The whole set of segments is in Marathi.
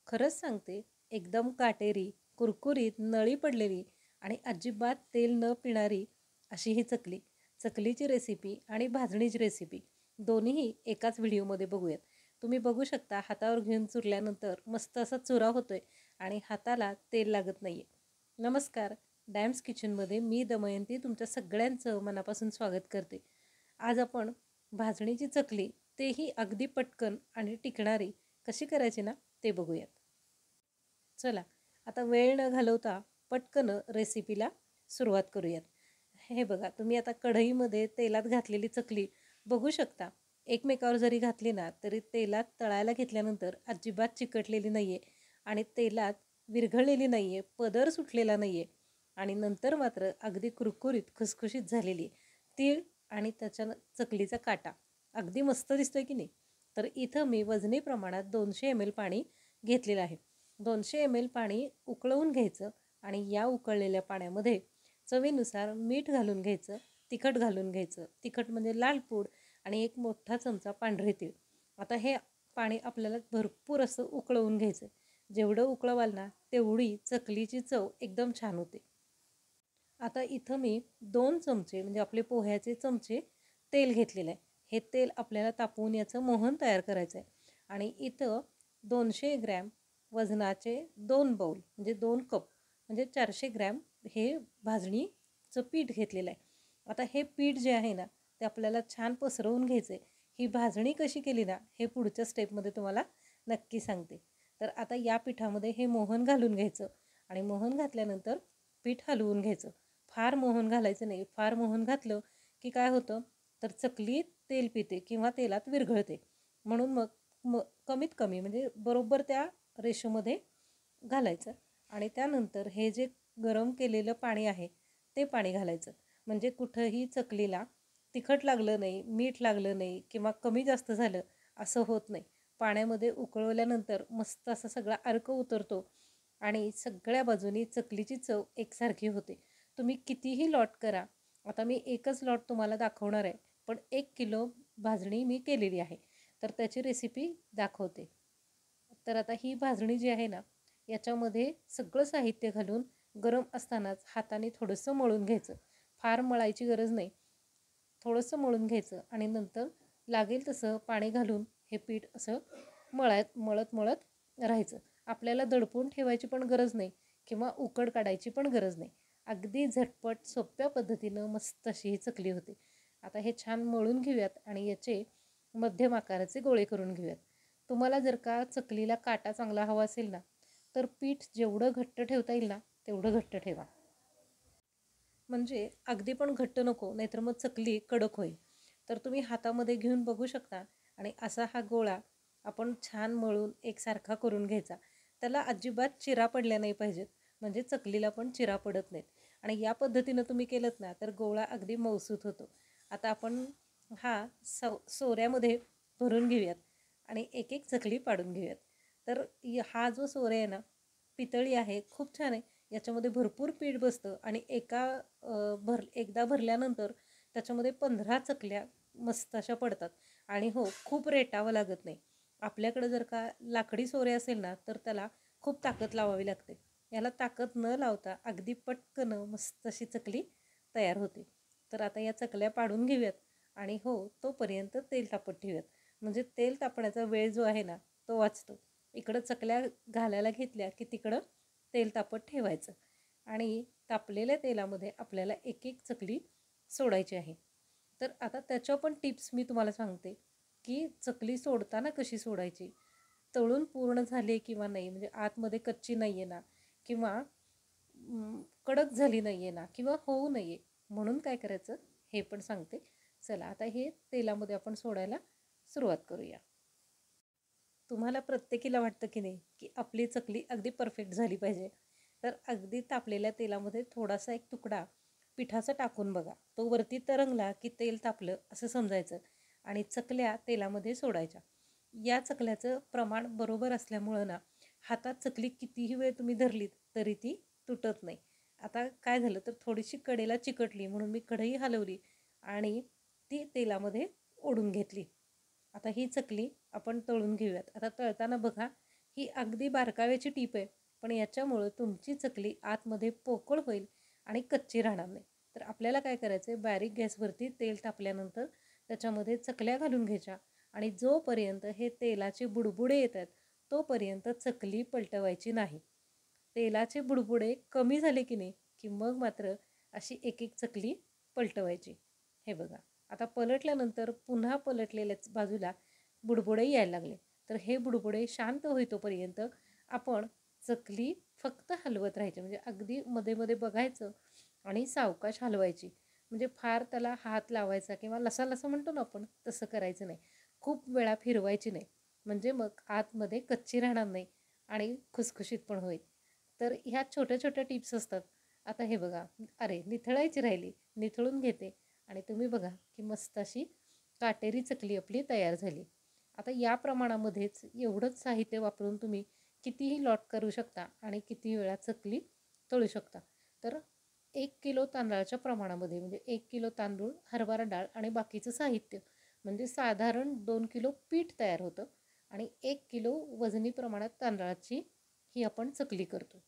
खरंच सांगते, एकदम काटेरी, कुरकुरीत, नळी पडलेली आणि अजिबात तेल न पिणारी अशी ही चकली. चकलीची रेसिपी आणि भाजणीची रेसिपी दोन्हीही एकाच व्हिडिओमध्ये बघूयात. तुम्ही बघू शकता हातावर घेऊन चुरल्यानंतर मस्त असा चुरा होतोय आणि हाताला तेल लागत नाहीये. नमस्कार, डॅम्स किचनमध्ये मी दमयंती तुमच्या सगळ्यांचं मनापासून स्वागत करते. आज आपण भाजणीची चकली, तेही अगदी पटकन आणि टिकणारी कशी करायची ना ते बघूयात. चला, आता वेळ न घालवता पटकन रेसिपीला सुरुवात करूयात. हे बघा, तुम्ही आता कढईमध्ये तेलात घातलेली चकली बघू शकता. एकमेकावर जरी घातली ना तरी तेलात तळायला घेतल्यानंतर अजिबात चिकटलेली नाही आहे आणि तेलात विरघळलेली नाही आहे, पदर सुटलेला नाही आहे आणि नंतर मात्र अगदी कुरकुरीत खुसखुशीत झालेली आहे. तीळ आणि त्याच्या चकलीचा काटा अगदी मस्त दिसतोय की नाही. तर इथं मी वजनी प्रमाणात 200 ml पाणी घेतलेलं आहे. 200 ml पाणी उकळवून घ्यायचं आणि या उकळलेल्या पाण्यामध्ये चवीनुसार मीठ घालून घ्यायचं, तिखट घालून घ्यायचं. तिखट म्हणजे लाल पूड आणि एक मोठा चमचा पांढरे तीळ. आता हे पाणी आपल्याला भरपूर असं उकळवून घ्यायचं. जेवढं उकळवाल ना तेवढी चकलीची चव एकदम छान होते. आता इथं मी 2 चमचे म्हणजे आपले पोह्याचे चमचे तेल घेतलेलं आहे. हे तेल आपल्याला तापवून याचं मोहन तयार करायचं आहे. आणि इथं 200 ग्रॅम वजनाचे 2 बाउल म्हणजे 2 कप म्हणजे 400 ग्रॅम हे भाजणीचं पीठ घेतलेलं आहे. आता हे पीठ जे आहे ना ते आपल्याला छान पसरवून घ्यायचं आहे. ही भाजणी कशी केली ना हे पुढच्या स्टेपमध्ये तुम्हाला नक्की सांगते. तर आता या पिठामध्ये हे मोहन घालून घ्यायचं आणि मोहन घातल्यानंतर पीठ हलवून घ्यायचं. फार मोहन घालायचं नाही. फार मोहन घातलं की काय होतं, तर चकली तेल पिते किंवा तेलात विरघळते. म्हणून मग कमीत कमी म्हणजे बरोबर त्या रेशोमध्ये घालायचं आणि त्यानंतर हे जे गरम केलेलं पाणी आहे ते पाणी घालायचं. म्हणजे कुठंही चकलीला तिखट लागलं नाही, मीठ लागलं नाही किंवा कमी जास्त झालं असं होत नाही. पाण्यामध्ये उकळवल्यानंतर मस्त असा सगळा अर्क उतरतो आणि सगळ्या बाजूनी चकलीची चव एकसारखी होते. तुम्ही कितीही लॉट करा. आता मी एकच लॉट तुम्हाला दाखवणार आहे, पण 1 किलो भाजणी मी केलेली आहे. तर त्याची रेसिपी दाखवते. तर आता ही भाजणी जी आहे ना याच्यामध्ये सगळं साहित्य घालून गरम असतानाच हाताने थोडंसं मळून घ्यायचं. फार मळायची गरज नाही. थोडंसं मळून घ्यायचं आणि नंतर लागेल तसं पाणी घालून हे पीठ असं मळत मळत राहायचं. आपल्याला दडपून ठेवायची पण गरज नाही किंवा उकड काढायची पण गरज नाही. अगदी झटपट सोप्या पद्धतीनं मस्त अशी ही चकली होते. आता हे छान मळून घेऊयात आणि याचे मध्यम आकाराचे गोळे करून घेऊयात. तुम्हाला जर का चकलीला काटा चांगला हवा असेल ना तर पीठ जेवढं घट्ट ठेवता येईल ना तेवढं घट्ट ठेवा. म्हणजे अगदी पण घट्ट नको, नाहीतर मग चकली कडक होईल. तर तुम्ही हातामध्ये घेऊन बघू शकता आणि असा हा गोळा आपण छान मळून एकसारखा करून घ्यायचा. त्याला अजिबात चिरा पडल्या नाही पाहिजेत, म्हणजे चकलीला पण चिरा पडत नाहीत. आणि या पद्धतीनं तुम्ही केलंत ना तर गोळा अगदी मऊसूत होतो. आता आपण हा सोऱ्यामध्ये भरून घेऊयात आणि एक एक चकली पाडून घेऊयात. तर हा जो सोऱ्या आहे ना पितळी आहे, खूप छान आहे. याच्यामध्ये भरपूर पीठ बसतं आणि एकदा भरल्यानंतर त्याच्यामध्ये 15 चकल्या मस्त अशा पडतात. आणि हो, खूप रेटावं लागत नाही. आपल्याकडं जर का लाकडी सोरे असेल ना तर त्याला खूप ताकद लावावी लागते. याला ताकद न लावता अगदी पटकन मस्त अशी चकली तयार होते. तर आता या चकल्या पाडून घेऊयात आणि हो, तोपर्यंत तेल तापत ठेवूयात. म्हणजे तेल तापण्याचा वेळ जो आहे ना तो वाचतो. इकडं चकल्या घालायला घेतल्या की तिकडं तेल तापत ठेवायचं आणि तापलेल्या तेलामध्ये आपल्याला एक एक चकली सोडायची आहे. तर आता त्याच्या पण टिप्स मी तुम्हाला सांगते की चकली सोडताना कशी सोडायची. तळून पूर्ण झाली किंवा नाही, म्हणजे आतमध्ये कच्ची नाही आहे ना किंवा कडक झाली नाही आहे ना किंवा होऊ नये म्हणून काय करायचं हे पण सांगते. चला, आता हे तेलामध्ये आपण सोडायला सुरुवात करूया. तुम्हाला प्रत्येकीला वाटतं की नाही की आपली चकली अगदी परफेक्ट झाली पाहिजे. तर अगदी तापलेल्या तेलामध्ये थोडासा एक तुकडा पिठाचा टाकून बघा. तो वरती तरंगला की तेल तापलं असं समजायचं आणि चकल्या तेलामध्ये सोडायच्या. या चकल्याचं प्रमाण बरोबर असल्यामुळं ना हातात चकली कितीही वेळ तुम्ही धरलीत तरी ती तुटत नाही. आता काय झालं तर थोडीशी कडेला चिकटली म्हणून मी कढई हलवली आणि ती तेलामध्ये ओढून घेतली. आता ही चकली आपण तळून घेऊयात. आता तळताना बघा, ही अगदी बारकाव्याची टीप आहे, पण याच्यामुळं तुमची चकली आतमध्ये पोकळ होईल आणि कच्ची राहणार नाही. तर आपल्याला काय करायचं आहे, बारीक गॅसवरती तेल तापल्यानंतर त्याच्यामध्ये चकल्या घालून घ्यायच्या आणि जोपर्यंत हे तेलाचे बुडबुडे येतात तोपर्यंत चकली पलटवायची नाही. तेलाचे बुडबुडे कमी झाले की नाही, की मग मात्र अशी एक एक चकली पलटवायची. हे बघा, आता पलटल्यानंतर पुन्हा पलटलेल्याच बाजूला बुडबुडे यायला लागले. तर हे बुडबुडे शांत होईतोपर्यंत आपण चकली फक्त हलवत राहायची. म्हणजे अगदी मध्ये मध्ये बघायचं आणि सावकाश हलवायची. म्हणजे फार त्याला हात लावायचा किंवा लसालसा म्हणतो ना आपण, तसं करायचं नाही. खूप वेळा फिरवायची नाही, म्हणजे मग आतमध्ये कच्ची राहणार नाही आणि खुसखुशीत पण होईल. तर ह्या छोट्या छोट्या टिप्स असतात. आता हे बघा, अरे निथळायची राहिली, निथळून घेते आणि तुम्ही बघा की मस्त अशी काटेरी चकली आपली तयार झाली. आता या प्रमाणामध्येच एवढंच साहित्य वापरून तुम्ही कितीही लॉट करू शकता आणि किती वेळा चकली तळू शकता. तर 1 किलो तांदळाच्या प्रमाणामध्ये, म्हणजे 1 किलो तांदूळ, हरभरा डाळ आणि बाकीचं साहित्य, म्हणजे साधारण 2 किलो पीठ तयार होतं आणि 1 किलो वजनी प्रमाणात तांदळाची ही आपण चकली करतो.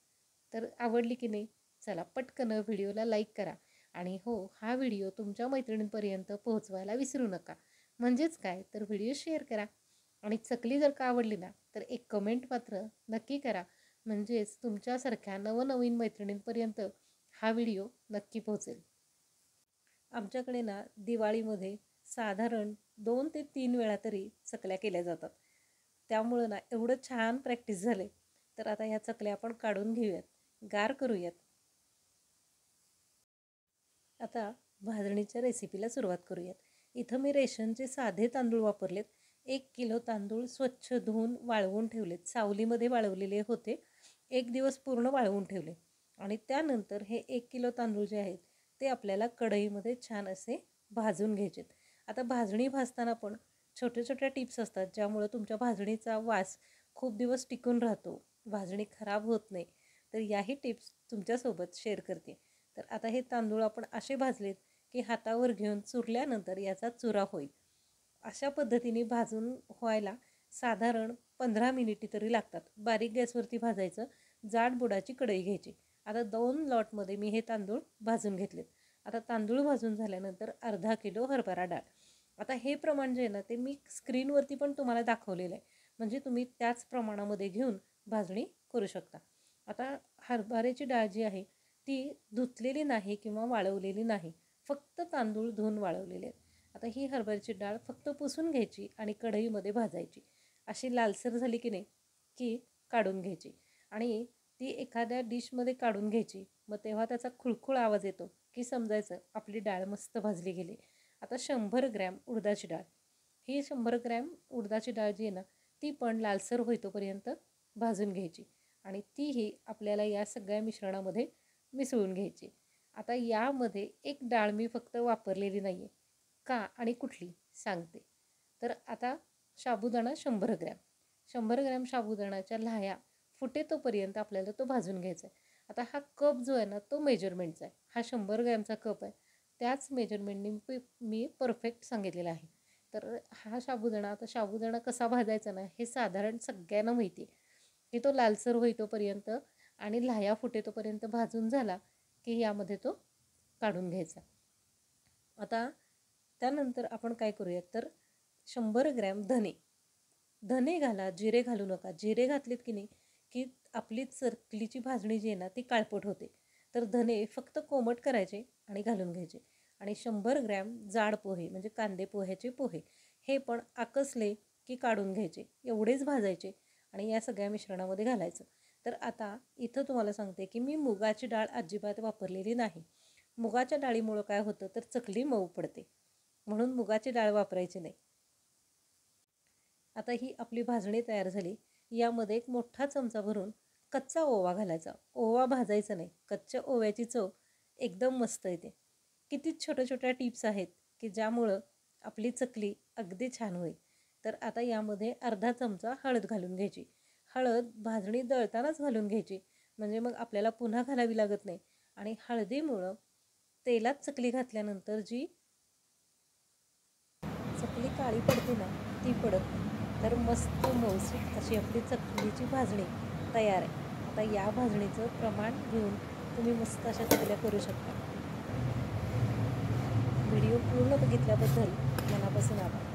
तर आवडली की नाही? चला पटकन व्हिडिओला लाईक करा आणि हो, हा व्हिडिओ तुमच्या मैत्रिणींपर्यंत पोहोचवायला विसरू नका. म्हणजेच काय, तर व्हिडिओ शेअर करा आणि चकली जर का आवडली ना, तर एक कमेंट मात्र नक्की करा. म्हणजेच तुमच्यासारख्या नवनवीन मैत्रिणींपर्यंत हा व्हिडिओ नक्की पोहोचेल. आमच्याकडे ना दिवाळीमध्ये साधारण 2 ते 3 वेळा तरी चकल्या केल्या जातात. त्यामुळं ना एवढं छान प्रॅक्टिस झाले. तर आता ह्या चकल्या आपण काढून घेऊयात, गार करूयात. आता भाजणीच्या रेसिपीला सुरुवात करूयात. इथं मी रेशनचे साधे तांदूळ वापरलेत. 1 किलो तांदूळ स्वच्छ धुवून वाळवून ठेवलेत. सावलीमध्ये वाळवलेले होते. 1 दिवस पूर्ण वाळवून ठेवले आणि त्यानंतर हे 1 किलो तांदूळ जे आहेत ते आपल्याला कढईमध्ये छान असे भाजून घ्यायचेत. आता भाजणी भाजताना पण छोट्या छोट्या टिप्स असतात, ज्यामुळं तुमच्या भाजणीचा वास खूप दिवस टिकून राहतो, भाजणी खराब होत नाही. तर याही टिप्स तुमच्यासोबत शेअर करते. तर आता हे तांदूळ आपण असे भाजलेत की हातावर घेऊन चुरल्यानंतर याचा चुरा होईल. अशा पद्धतीने भाजून व्हायला साधारण 15 मिनिटे तरी लागतात. बारीक गॅसवरती भाजायचं. जाड बुडाची कढई घ्यायची. आता 2 लॉटमध्ये मी हे तांदूळ भाजून घेतलेत. आता तांदूळ भाजून झाल्यानंतर अर्धा किलो हरभरा डाळ. आता हे प्रमाण जे आहे ना, ते मी स्क्रीनवरती पण तुम्हाला दाखवलेलं आहे. म्हणजे तुम्ही त्याच प्रमाणामध्ये घेऊन भाजणी करू शकता. आता हरभऱ्याची डाळ जी आहे ती धुतलेली नाही किंवा वाळवलेली नाही. फक्त तांदूळ धुवून वाळवलेले आहेत. आता ही हरभऱ्याची डाळ फक्त पुसून घ्यायची आणि कढईमध्ये भाजायची. अशी लालसर झाली की नाही, की काढून घ्यायची आणि ती एखाद्या डिशमध्ये काढून घ्यायची. मग तेव्हा त्याचा खुळखुळ आवाज येतो की समजायचं आपली डाळ मस्त भाजली गेली. आता 100 ग्रॅम उडदाची डाळ. ही 100 ग्रॅम उडदाची डाळ जी आहे ना, ती पण लालसर होईतोपर्यंत भाजून घ्यायची आणि तीही आपल्याला या सगळ्या मिश्रणामध्ये मिसळून घ्यायची. आता यामध्ये एक डाळ मी फक्त वापरलेली नाही आहे. का आणि कुठली सांगते. तर आता साबुदाणा 100 ग्रॅम. 100 ग्रॅम साबुदाण्याच्या लाह्या फुटेतोपर्यंत आपल्याला तो भाजून घ्यायचा आहे. आता हा कप जो आहे ना, तो मेजरमेंटचा आहे. हा 100 ग्रॅमचा कप आहे. त्याच मेजरमेंटने मी परफेक्ट सांगितलेला आहे. तर हा साबुदाणा, आता साबुदाणा कसा भाजायचा ना, हे साधारण सगळ्यांना माहिती आहे की तो लालसर होईतोपर्यंत आणि लाह्या फुटेतोपर्यंत भाजून झाला की यामध्ये तो काढून घ्यायचा. आता त्यानंतर आपण काय करूयात, तर 100 ग्रॅम धने. धने घाला, जिरे घालू नका. जिरे घातलेत की नाही, की आपली चकलीची भाजणी जी आहे ना, ती काळपट होते. तर धने फक्त कोमट करायचे आणि घालून घ्यायचे. आणि 100 ग्रॅम जाड पोहे, म्हणजे कांदे पोह्याचे पोहे, हे पण आकसले की काढून घ्यायचे. एवढेच भाजायचे आणि या सगळ्या मिश्रणामध्ये घालायचं. तर आता इथं तुम्हाला सांगते की मी मुगाची डाळ अजिबात वापरलेली नाही. मुगाच्या डाळीमुळं काय होतं, तर चकली मऊ पडते, म्हणून मुगाची डाळ वापरायची नाही. आता ही आपली भाजणी तयार झाली. यामध्ये एक मोठा चमचा भरून कच्चा ओवा घालायचा. ओवा भाजायचा नाही. कच्च्या ओव्याची चव एकदम मस्त येते. किती छोट्या छोट्या टिप्स आहेत की ज्यामुळं आपली चकली अगदी छान होईल. तर आता यामध्ये अर्धा चमचा हळद घालून घ्यायची. हळद भाजणी दळतानाच घालून घ्यायची, म्हणजे मग आपल्याला पुन्हा घालावी लागत नाही. आणि हळदीमुळं तेलात चकली घातल्यानंतर जी चकली काळी पडते ना, ती पडत नाही. तर मस्त मौसूद अशी आपली चकलीची भाजणी तयार आहे. आता या भाजणीचं प्रमाण घेऊन तुम्ही मस्त अशा चकल्या करू शकता. व्हिडिओ पूर्ण बघितल्याबद्दल मनापासून आभार.